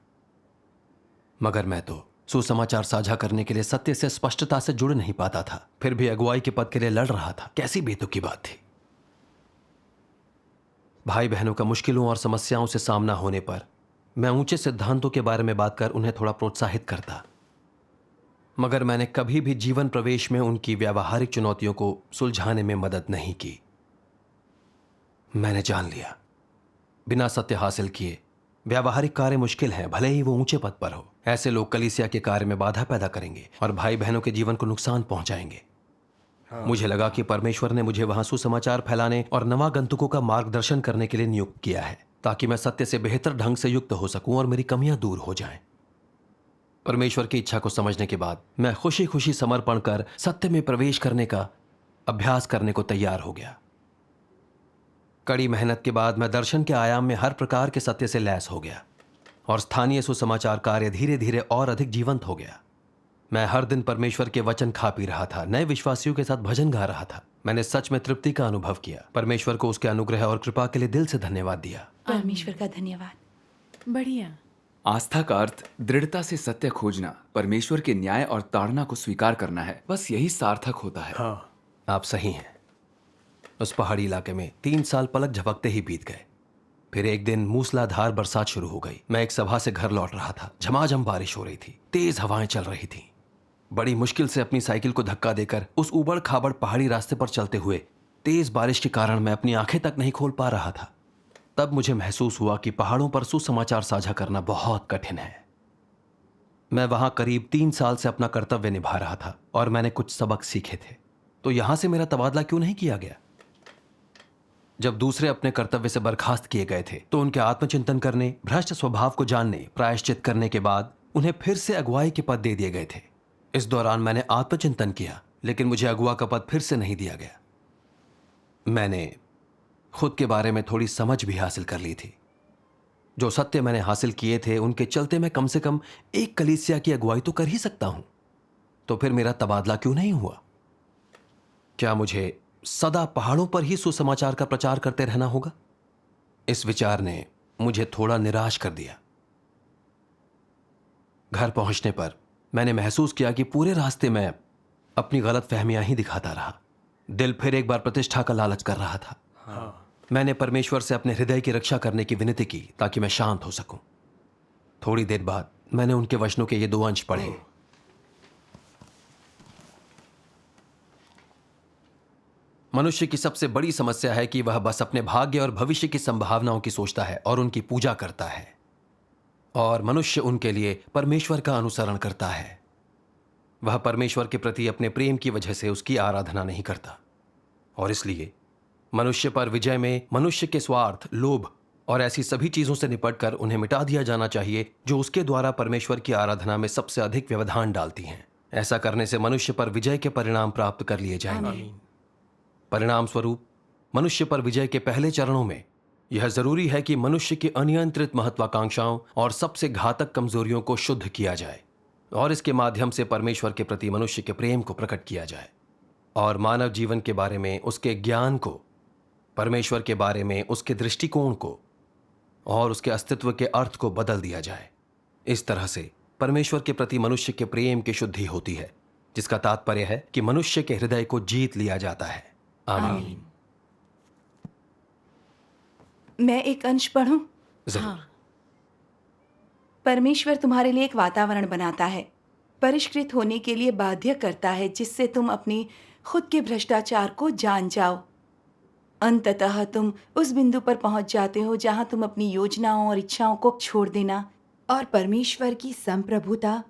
मगर मैं तो सुसमाचार साझा करने के लिए सत्य से स्पष्टता से जुड़ नहीं पाता था। फिर भी अगुवाई के पद के लिए लड़ रहा था। कैसी बेतुकी बात थी। भाई बहनों का मुश्किलों और समस्याओं से सामना होने पर मैं ऊंचे सिद्धांतों के बारे में बात कर उन्हें थोड़ा प्रोत्साहित करता, मगर मैंने कभी भी जीवन प्रवेश में उनकी व्यावहारिक चुनौतियों को सुलझाने में मदद नहीं की। मैंने जान लिया, बिना सत्य हासिल किए व्यावहारिक कार्य मुश्किल है, भले ही वो ऊंचे पद पर हो। ऐसे लोग कलीसिया के कार्य में बाधा पैदा करेंगे और भाई बहनों के जीवन को नुकसान पहुंचाएंगे। मुझे लगा कि परमेश्वर ने मुझे वहां सुसमाचार फैलाने और नवागंतुकों का मार्गदर्शन करने के लिए नियुक्त किया है, ताकि मैं सत्य से बेहतर ढंग से युक्त हो सकूं और मेरी कमियां दूर हो जाएं। परमेश्वर की इच्छा को समझने के बाद मैं खुशी खुशी समर्पण कर सत्य में प्रवेश करने का अभ्यास करने को तैयार हो गया। कड़ी मेहनत के बाद मैं दर्शन के आयाम में हर प्रकार के सत्य से लैस हो गया और स्थानीय सुसमाचार कार्य धीरे धीरे और अधिक जीवंत हो गया। मैं हर दिन परमेश्वर के वचन खा पी रहा था, नए विश्वासियों के साथ भजन गा रहा था। मैंने सच में तृप्ति का अनुभव किया। परमेश्वर को उसके अनुग्रह और कृपा के लिए दिल से धन्यवाद दिया। परमेश्वर का धन्यवाद। बढ़िया। आस्था का अर्थ दृढ़ता से सत्य खोजना, परमेश्वर के न्याय और ताड़ना को स्वीकार करना है। बस यही सार्थक होता है। हाँ, आप सही हैं। उस पहाड़ी इलाके में 3 साल पलक झपकते ही बीत गए। फिर एक दिन मूसलाधार बरसात शुरू हो गई। मैं एक सभा से घर लौट रहा था। झमाझम बारिश हो रही थी, तेज हवाएं चल रही थीं। बड़ी मुश्किल से अपनी साइकिल को धक्का देकर उस उबड़ खाबड़ पहाड़ी रास्ते पर चलते हुए तेज बारिश के कारण मैं अपनी आंखें तक नहीं खोल पा रहा था। तब मुझे महसूस हुआ कि पहाड़ों पर सुसमाचार साझा करना बहुत कठिन है। मैं वहां करीब 3 साल से अपना कर्तव्य निभा रहा था और मैंने कुछ सबक सीखे थे, तो यहां से मेरा तबादला क्यों नहीं किया गया? जब दूसरे अपने कर्तव्य से बर्खास्त किए गए थे, तो उनके आत्मचिंतन करने, भ्रष्ट स्वभाव को जानने, प्रायश्चित करने के बाद उन्हें फिर से अगुवाई के पद दे दिए गए थे। इस दौरान मैंने आत्मचिंतन किया, लेकिन मुझे अगुवा का पद फिर से नहीं दिया गया। मैंने खुद के बारे में थोड़ी समझ भी हासिल कर ली थी। जो सत्य मैंने हासिल किए थे उनके चलते मैं कम से कम एक कलीसिया की अगुवाई तो कर ही सकता हूं। तो फिर मेरा तबादला क्यों नहीं हुआ? क्या मुझे सदा पहाड़ों पर ही सुसमाचार का प्रचार करते रहना होगा? इस विचार ने मुझे थोड़ा निराश कर दिया। घर पहुंचने पर मैंने महसूस किया कि पूरे रास्ते में अपनी गलत फहमियां ही दिखाता रहा। दिल फिर एक बार प्रतिष्ठा का लालच कर रहा था। मैंने परमेश्वर से अपने हृदय की रक्षा करने की विनती की ताकि मैं शांत हो सकूं। थोड़ी देर बाद मैंने उनके वचनों के ये 2 अंश पढ़े। मनुष्य की सबसे बड़ी समस्या है कि वह बस अपने भाग्य और भविष्य की संभावनाओं की सोचता है और उनकी पूजा करता है, और मनुष्य उनके लिए परमेश्वर का अनुसरण करता है। वह परमेश्वर के प्रति अपने प्रेम की वजह से उसकी आराधना नहीं करता, और इसलिए मनुष्य पर विजय में मनुष्य के स्वार्थ, लोभ और ऐसी सभी चीजों से निपटकर उन्हें मिटा दिया जाना चाहिए जो उसके द्वारा परमेश्वर की आराधना में सबसे अधिक व्यवधान डालती हैं। ऐसा करने से मनुष्य पर विजय के परिणाम प्राप्त कर लिए जाएंगे। परिणाम स्वरूप मनुष्य पर विजय के पहले चरणों में यह जरूरी है कि मनुष्य की अनियंत्रित महत्वाकांक्षाओं और सबसे घातक कमजोरियों को शुद्ध किया जाए, और इसके माध्यम से परमेश्वर के प्रति मनुष्य के प्रेम को प्रकट किया जाए, और मानव जीवन के बारे में उसके ज्ञान को, परमेश्वर के बारे में उसके दृष्टिकोण को और उसके अस्तित्व के अर्थ को बदल दिया जाए। इस तरह से परमेश्वर के प्रति मनुष्य के प्रेम की शुद्धि होती है, जिसका तात्पर्य है कि मनुष्य के हृदय को जीत लिया जाता है। आमीन। मैं एक अंश पढ़ूं? जरूर। परमेश्वर तुम्हारे लिए एक वातावरण बनाता है, परिष्कृत होने के लिए बाध्य करता है, जिससे तुम अपनी खुद के भ्रष्टाचार को जान जाओ। अंततः तुम उस बिंदु पर पहुंच जाते हो जहां तुम अपनी योजनाओं और इच्छाओं को छोड़ देना और परमेश्वर की संप्रभुता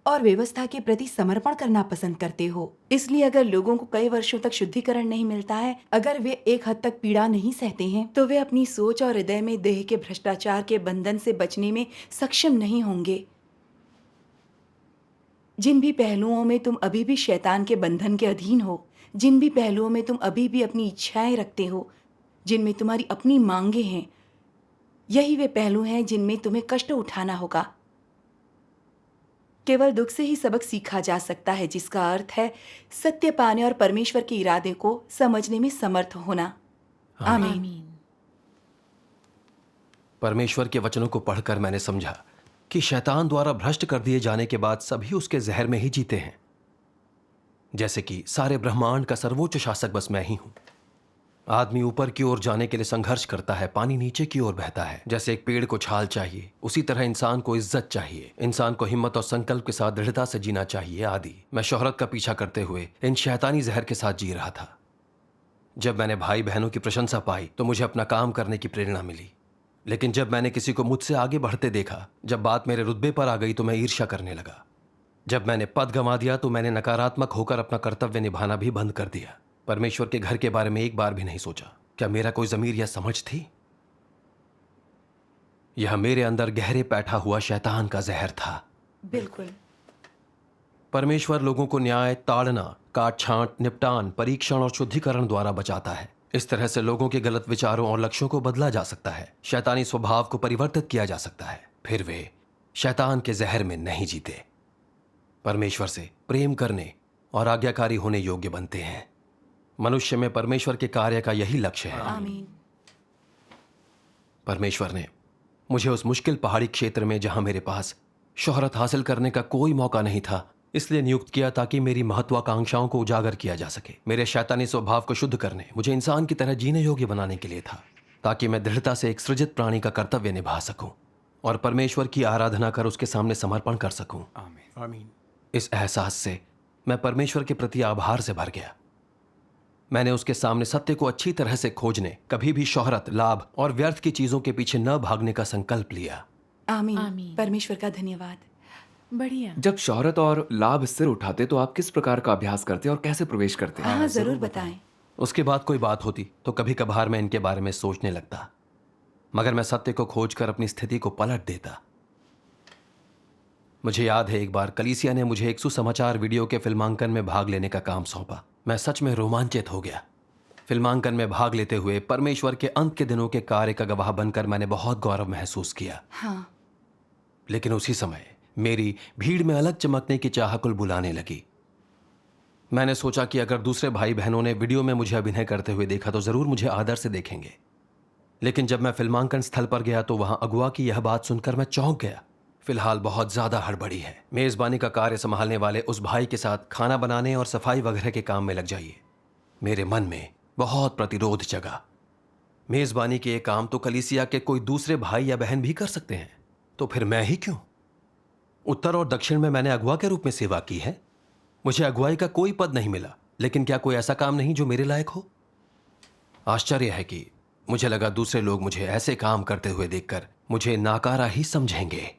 और व्यवस्था के प्रति समर्पण करना पसंद करते हो। इसलिए अगर लोगों को कई वर्षों तक शुद्धिकरण नहीं मिलता है, अगर वे एक हद तक पीड़ा नहीं सहते हैं, तो वे अपनी सोच और हृदय में देह के भ्रष्टाचार के बंधन से बचने में सक्षम नहीं होंगे। जिन भी पहलुओं में तुम अभी भी शैतान के बंधन के अधीन हो, जिन भी पहलुओं में तुम अभी भी अपनी इच्छाएं रखते हो, जिनमें तुम्हारी अपनी मांगे हैं, यही वे पहलू हैं जिनमें तुम्हें कष्ट उठाना होगा। केवल दुख से ही सबक सीखा जा सकता है, जिसका अर्थ है सत्य पाने और परमेश्वर के इरादे को समझने में समर्थ होना। आमीन। परमेश्वर के वचनों को पढ़कर मैंने समझा कि शैतान द्वारा भ्रष्ट कर दिए जाने के बाद सभी उसके जहर में ही जीते हैं। जैसे कि सारे ब्रह्मांड का सर्वोच्च शासक बस मैं ही हूं। आदमी ऊपर की ओर जाने के लिए संघर्ष करता है, पानी नीचे की ओर बहता है। जैसे एक पेड़ को छाल चाहिए, उसी तरह इंसान को इज्जत चाहिए, इंसान को हिम्मत और संकल्प के साथ दृढ़ता से जीना चाहिए आदि। मैं शोहरत का पीछा करते हुए इन शैतानी जहर के साथ जी रहा था। जब मैंने भाई बहनों की प्रशंसा पाई तो मुझे अपना काम करने की प्रेरणा मिली, लेकिन जब मैंने किसी को मुझसे आगे बढ़ते देखा, जब बात मेरे रुतबे पर आ गई, तो मैं ईर्ष्या करने लगा। जब मैंने पद गंवा दिया तो मैंने नकारात्मक होकर अपना कर्तव्य निभाना भी बंद कर दिया। परमेश्वर के घर के बारे में एक बार भी नहीं सोचा। क्या मेरा कोई जमीर या समझ थी? यह मेरे अंदर गहरे बैठा हुआ शैतान का जहर था। बिल्कुल। परमेश्वर लोगों को न्याय, ताड़ना, काट छांट, निपटान, परीक्षण और शुद्धिकरण द्वारा बचाता है। इस तरह से लोगों के गलत विचारों और लक्ष्यों को बदला जा सकता है, शैतानी स्वभाव को परिवर्तित किया जा सकता है। फिर वे शैतान के जहर में नहीं जीते, परमेश्वर से प्रेम करने और आज्ञाकारी होने योग्य बनते हैं। मनुष्य में परमेश्वर के कार्य का यही लक्ष्य है। आमीन। परमेश्वर ने मुझे उस मुश्किल पहाड़ी क्षेत्र में, जहां मेरे पास शोहरत हासिल करने का कोई मौका नहीं था, इसलिए नियुक्त किया ताकि मेरी महत्वाकांक्षाओं को उजागर किया जा सके। मेरे शैतानी स्वभाव को शुद्ध करने, मुझे इंसान की तरह जीने योग्य बनाने के लिए था, ताकि मैं दृढ़ता से एक सृजित प्राणी का कर्तव्य निभा सकूं और परमेश्वर की आराधना कर उसके सामने समर्पण कर सकूं। आमीन। आमीन। इस एहसास से मैं परमेश्वर के प्रति आभार से भर गया। मैंने उसके सामने सत्य को अच्छी तरह से खोजने, कभी भी शोहरत, लाभ और व्यर्थ की चीजों के पीछे न भागने का संकल्प लिया। आमीन। आमीन। परमेश्वर का धन्यवाद। बढ़िया। जब शोहरत और लाभ सिर उठाते तो आप किस प्रकार का अभ्यास करते और कैसे प्रवेश करते? हाँ, जरूर बताएं। उसके बाद कोई बात होती तो कभी कभार मैं इनके बारे में सोचने लगता, मगर मैं सत्य को खोजकर अपनी स्थिति को पलट देता। मुझे याद है एक बार कलीसिया ने मुझे एक सुसमाचार वीडियो के फिल्मांकन में भाग लेने का काम सौंपा। मैं सच में रोमांचित हो गया। फिल्मांकन में भाग लेते हुए परमेश्वर के अंत के दिनों के कार्य का गवाह बनकर मैंने बहुत गौरव महसूस किया। हाँ। लेकिन उसी समय मेरी भीड़ में अलग चमकने की चाहकुल बुलाने लगी। मैंने सोचा कि अगर दूसरे भाई बहनों ने वीडियो में मुझे अभिनय करते हुए देखा तो जरूर मुझे आदर से देखेंगे। लेकिन जब मैं फिल्मांकन स्थल पर गया तो वहां अगुआ की यह बात सुनकर मैं चौंक गया। फिलहाल बहुत ज्यादा हड़बड़ी है। मेजबानी का कार्य संभालने वाले उस भाई के साथ खाना बनाने और सफाई वगैरह के काम में लग जाइए। मेरे मन में बहुत प्रतिरोध जगा। मेजबानी के ये काम तो कलीसिया के कोई दूसरे भाई या बहन भी कर सकते हैं, तो फिर मैं ही क्यों? उत्तर और दक्षिण में मैंने अगुआ के रूप में सेवा की है। मुझे अगुवाई का कोई पद नहीं मिला, लेकिन क्या कोई ऐसा काम नहीं जो मेरे लायक हो? आश्चर्य है कि मुझे लगा दूसरे लोग मुझे ऐसे काम करते हुए देखकर मुझे नाकारा ही समझेंगे।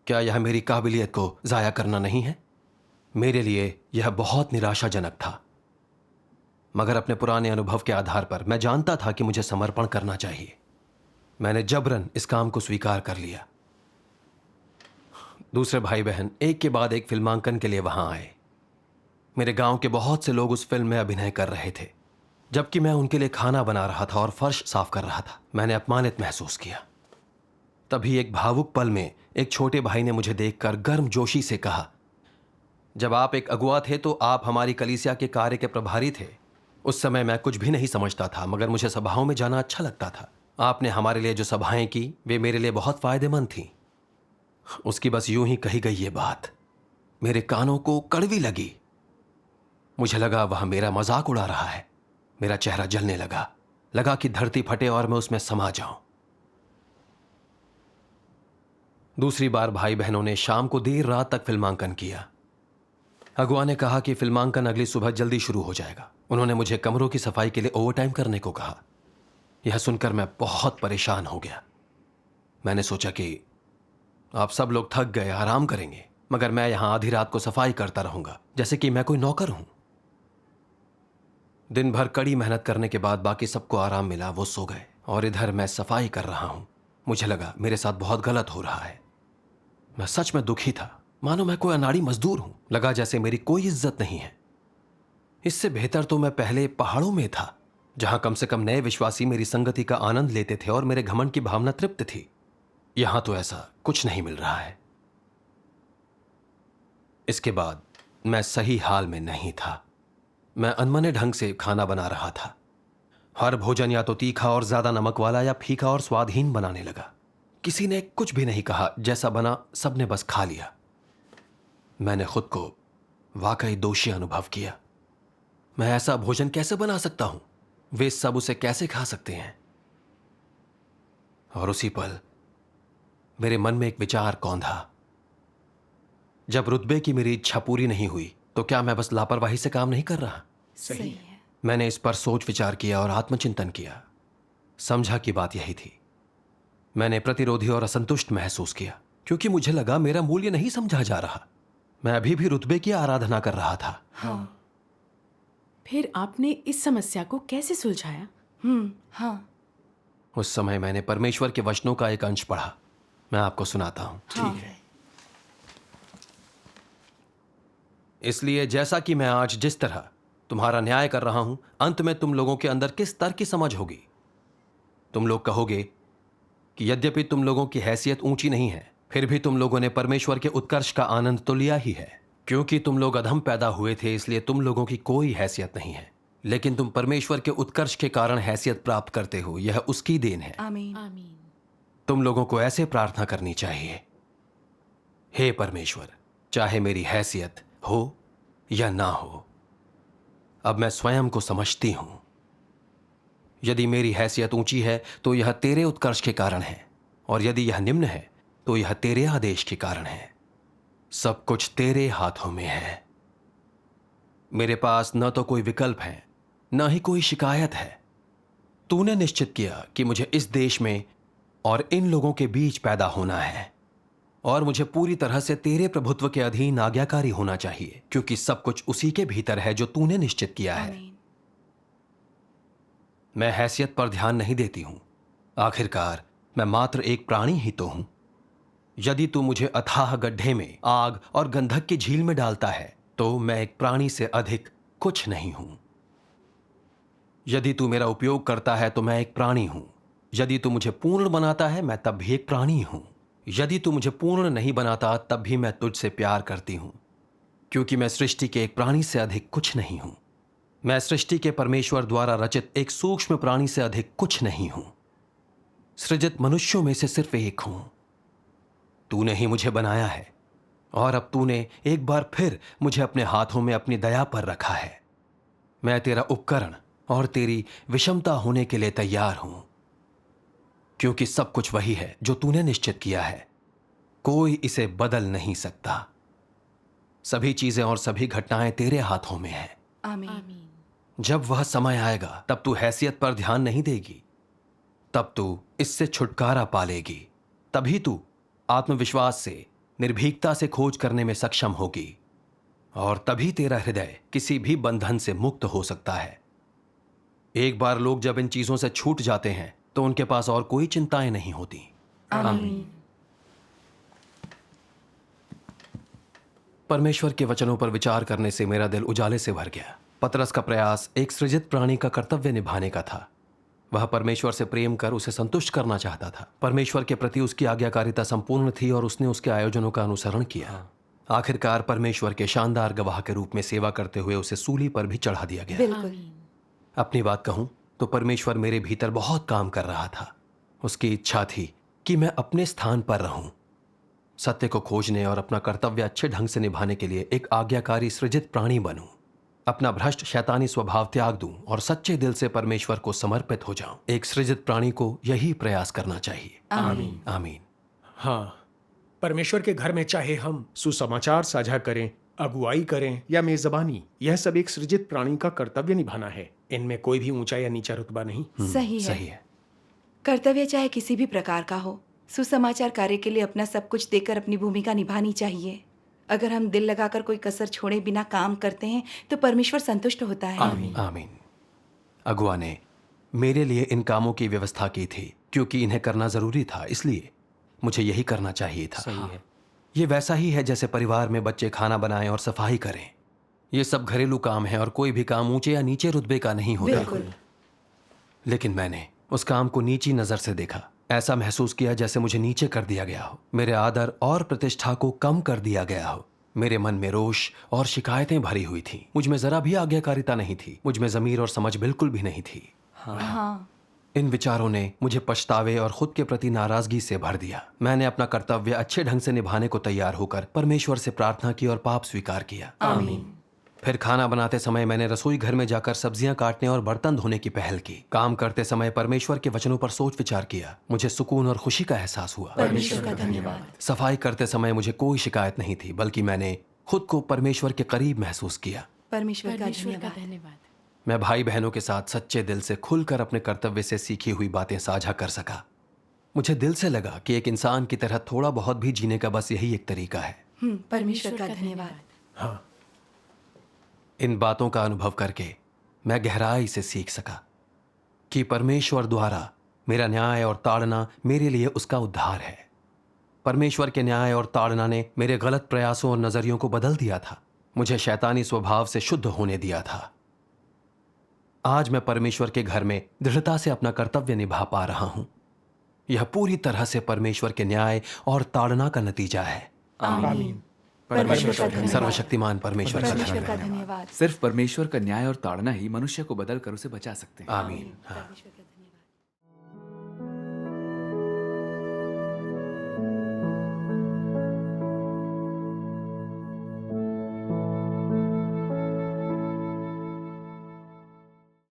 क्या यह मेरी काबिलियत को जाया करना नहीं है? मेरे लिए यह बहुत निराशाजनक था, मगर अपने पुराने अनुभव के आधार पर मैं जानता था कि मुझे समर्पण करना चाहिए। मैंने जबरन इस काम को स्वीकार कर लिया। दूसरे भाई बहन एक के बाद एक फिल्मांकन के लिए वहां आए। मेरे गांव के बहुत से लोग उस फिल्म में अभिनय कर रहे थे, जबकि मैं उनके लिए खाना बना रहा था और फर्श साफ कर रहा था। मैंने अपमानित महसूस किया। तभी एक भावुक पल में एक छोटे भाई ने मुझे देखकर गर्मजोशी से कहा, जब आप एक अगुआ थे तो आप हमारी कलीसिया के कार्य के प्रभारी थे। उस समय मैं कुछ भी नहीं समझता था, मगर मुझे सभाओं में जाना अच्छा लगता था। आपने हमारे लिए जो सभाएं की वे मेरे लिए बहुत फायदेमंद थीं। उसकी बस यूं ही कही गई ये बात मेरे कानों को कड़वी लगी। मुझे लगा वह मेरा मजाक उड़ा रहा है। मेरा चेहरा जलने लगा कि धरती फटे और मैं उसमें समा जाऊं। दूसरी बार भाई बहनों ने शाम को देर रात तक फिल्मांकन किया। अगुआ ने कहा कि फिल्मांकन अगली सुबह जल्दी शुरू हो जाएगा। उन्होंने मुझे कमरों की सफाई के लिए ओवरटाइम करने को कहा। यह सुनकर मैं बहुत परेशान हो गया। मैंने सोचा कि आप सब लोग थक गए, आराम करेंगे, मगर मैं यहां आधी रात को सफाई करता रहूंगा जैसे कि मैं कोई नौकर हूं। दिन भर कड़ी मेहनत करने के बाद बाकी सबको आराम मिला, वो सो गए और इधर मैं सफाई कर रहा हूं। मुझे लगा मेरे साथ बहुत गलत हो रहा है। मैं सच में दुखी था, मानो मैं कोई अनाड़ी मजदूर हूं। लगा जैसे मेरी कोई इज्जत नहीं है। इससे बेहतर तो मैं पहले पहाड़ों में था, जहां कम से कम नए विश्वासी मेरी संगति का आनंद लेते थे और मेरे घमंड की भावना तृप्त थी। यहां तो ऐसा कुछ नहीं मिल रहा है। इसके बाद मैं सही हाल में नहीं था। मैं अनमने ढंग से खाना बना रहा था। हर भोजन या तो तीखा और ज्यादा नमक वाला या फीका और स्वादहीन बनाने लगा। किसी ने कुछ भी नहीं कहा, जैसा बना सबने बस खा लिया। मैंने खुद को वाकई दोषी अनुभव किया। मैं ऐसा भोजन कैसे बना सकता हूं? वे सब उसे कैसे खा सकते हैं? और उसी पल मेरे मन में एक विचार कौंधा। जब रुतबे की मेरी इच्छा पूरी नहीं हुई तो क्या मैं बस लापरवाही से काम नहीं कर रहा? सही है। मैंने इस पर सोच विचार किया और आत्मचिंतन किया। समझा कि बात यही थी। मैंने प्रतिरोधी और असंतुष्ट महसूस किया, क्योंकि मुझे लगा मेरा मूल्य नहीं समझा जा रहा। मैं अभी भी रुतबे की आराधना कर रहा था। हाँ। फिर आपने इस समस्या को कैसे सुलझाया? हाँ। उस समय मैंने परमेश्वर के वचनों का एक अंश पढ़ा। मैं आपको सुनाता हूं। ठीक है। इसलिए जैसा कि मैं आज जिस तरह तुम्हारा न्याय कर रहा हूं, अंत में तुम लोगों के अंदर किस तरह की समझ होगी। तुम लोग कहोगे कि यद्यपि तुम लोगों की हैसियत ऊंची नहीं है, फिर भी तुम लोगों ने परमेश्वर के उत्कर्ष का आनंद तो लिया ही है। क्योंकि तुम लोग अधम पैदा हुए थे, इसलिए तुम लोगों की कोई हैसियत नहीं है, लेकिन तुम परमेश्वर के उत्कर्ष के कारण हैसियत प्राप्त करते हो। यह उसकी देन है। आमीन। आमीन। तुम लोगों को ऐसे प्रार्थना करनी चाहिए, हे परमेश्वर, चाहे मेरी हैसियत हो या ना हो, अब मैं स्वयं को समझती हूं। यदि मेरी हैसियत ऊंची है तो यह तेरे उत्कर्ष के कारण है, और यदि यह निम्न है तो यह तेरे आदेश के कारण है। सब कुछ तेरे हाथों में है। मेरे पास न तो कोई विकल्प है, न ही कोई शिकायत है। तूने निश्चित किया कि मुझे इस देश में और इन लोगों के बीच पैदा होना है, और मुझे पूरी तरह से तेरे प्रभुत्व के अधीन आज्ञाकारी होना चाहिए, क्योंकि सब कुछ उसी के भीतर है जो तूने निश्चित किया है। आमीन। मैं हैसियत पर ध्यान नहीं देती हूं। आखिरकार मैं मात्र एक प्राणी ही तो हूं। यदि तू मुझे अथाह गड्ढे में, आग और गंधक की झील में डालता है, तो मैं एक प्राणी से अधिक कुछ नहीं हूं। यदि तू मेरा उपयोग करता है तो मैं एक प्राणी हूं। यदि तू मुझे पूर्ण बनाता है मैं तब भी एक प्राणी हूं। यदि तू मुझे पूर्ण नहीं बनाता तब भी मैं तुझसे प्यार करती हूं, क्योंकि मैं सृष्टि के एक प्राणी से अधिक कुछ नहीं हूं। मैं सृष्टि के परमेश्वर द्वारा रचित एक सूक्ष्म प्राणी से अधिक कुछ नहीं हूं। सृजित मनुष्यों में से सिर्फ एक हूं। तूने ही मुझे बनाया है और अब तूने एक बार फिर मुझे अपने हाथों में अपनी दया पर रखा है। मैं तेरा उपकरण और तेरी विषमता होने के लिए तैयार हूं, क्योंकि सब कुछ वही है जो तूने निश्चित किया है। कोई इसे बदल नहीं सकता। सभी चीजें और सभी घटनाएं तेरे हाथों में हैं। आमीन। जब वह समय आएगा तब तू हैसियत पर ध्यान नहीं देगी, तब तू इससे छुटकारा पालेगी। तभी तू आत्मविश्वास से, निर्भीकता से खोज करने में सक्षम होगी, और तभी तेरा हृदय किसी भी बंधन से मुक्त हो सकता है। एक बार लोग जब इन चीजों से छूट जाते हैं तो उनके पास और कोई चिंताएं नहीं होती। आमीन। परमेश्वर के वचनों पर विचार करने से मेरा दिल उजाले से भर गया। पतरस का प्रयास एक सृजित प्राणी का कर्तव्य निभाने का था। वह परमेश्वर से प्रेम कर उसे संतुष्ट करना चाहता था। परमेश्वर के प्रति उसकी आज्ञाकारिता संपूर्ण थी और उसने उसके आयोजनों का अनुसरण किया। आखिरकार परमेश्वर के शानदार गवाह के रूप में सेवा करते हुए उसे सूली पर भी चढ़ा दिया गया। बिल्कुल। अपनी बात कहूं तो परमेश्वर मेरे भीतर बहुत काम कर रहा था। उसकी इच्छा थी कि मैं अपने स्थान पर रहूं, सत्य को खोजने और अपना कर्तव्य अच्छे ढंग से निभाने के लिए एक आज्ञाकारी सृजित प्राणी बनूं, अपना भ्रष्ट शैतानी स्वभाव त्याग दूं और सच्चे दिल से परमेश्वर को समर्पित हो जाऊं। एक सृजित प्राणी को यही प्रयास करना चाहिए। आमीन। आमीन। हाँ, परमेश्वर के घर में चाहे हम सुसमाचार साझा करें, अगुवाई करें या मेजबानी, यह सब एक सृजित प्राणी का कर्तव्य निभाना है। इनमें कोई भी ऊंचा या नीचा रुतबा नहीं। सही है। सही है। कर्तव्य चाहे किसी भी प्रकार का हो, सुसमाचार कार्य के लिए अपना सब कुछ देकर अपनी भूमिका निभानी चाहिए। अगर हम दिल लगाकर कोई कसर छोड़े बिना काम करते हैं तो परमेश्वर संतुष्ट होता है। आमीन। अगुआ ने मेरे लिए इन कामों की व्यवस्था की थी, क्योंकि इन्हें करना जरूरी था, इसलिए मुझे यही करना चाहिए था। सही है। ये वैसा ही है जैसे परिवार में बच्चे खाना बनाएं और सफाई करें। ये सब घरेलू काम है और कोई भी काम ऊंचे या नीचे रुतबे का नहीं होता। बिल्कुल। लेकिन मैंने उस काम को नीची नजर से देखा। ऐसा महसूस किया जैसे मुझे नीचे कर दिया गया हो, मेरे आदर और प्रतिष्ठा को कम कर दिया गया हो। मेरे मन में रोष और शिकायतें भरी हुई थीं। मुझ में जरा भी आज्ञाकारिता नहीं थी। मुझ में ज़मीर और समझ बिल्कुल भी नहीं थी। हाँ। इन विचारों ने मुझे पछतावे और खुद के प्रति नाराजगी से भर दिया। मैंने अपना कर्तव्य अच्छे ढंग से निभाने को तैयार होकर परमेश्वर से प्रार्थना की और पाप स्वीकार किया। आमीन। फिर खाना बनाते समय मैंने रसोई घर में जाकर सब्जियां काटने और बर्तन धोने की पहल की। काम करते समय परमेश्वर के वचनों पर सोच विचार किया। मुझे सुकून और खुशी का एहसास हुआ। परमेश्वर का धन्यवाद। सफाई करते समय मुझे कोई शिकायत नहीं थी, बल्कि मैंने खुद को परमेश्वर के करीब महसूस किया। परमेश्वर का परमेश्वर का धन्यवाद। धन्यवाद। मैं भाई बहनों के साथ सच्चे दिल से खुलकर अपने कर्तव्य से सीखी हुई बातें साझा कर सका। मुझे दिल से लगा कि एक इंसान की तरह थोड़ा बहुत भी जीने का बस यही एक तरीका है। परमेश्वर का धन्यवाद। हाँ, इन बातों का अनुभव करके मैं गहराई से सीख सका कि परमेश्वर द्वारा मेरा न्याय और ताड़ना मेरे लिए उसका उद्धार है। परमेश्वर के न्याय और ताड़ना ने मेरे गलत प्रयासों और नजरियों को बदल दिया था, मुझे शैतानी स्वभाव से शुद्ध होने दिया था। आज मैं परमेश्वर के घर में दृढ़ता से अपना कर्तव्य निभा पा रहा हूं। यह पूरी तरह से परमेश्वर के न्याय और ताड़ना का नतीजा है। आमीन। परमेश्वर का धन्यवाद। सर्वशक्तिमान परमेश्वर का परमेश्वर का धन्यवाद। धन्यवाद। सिर्फ परमेश्वर का न्याय और ताड़ना ही मनुष्य को बदल कर उसे बचा सकते हैं। आमीन। हाँ। परमेश्वर का धन्यवाद।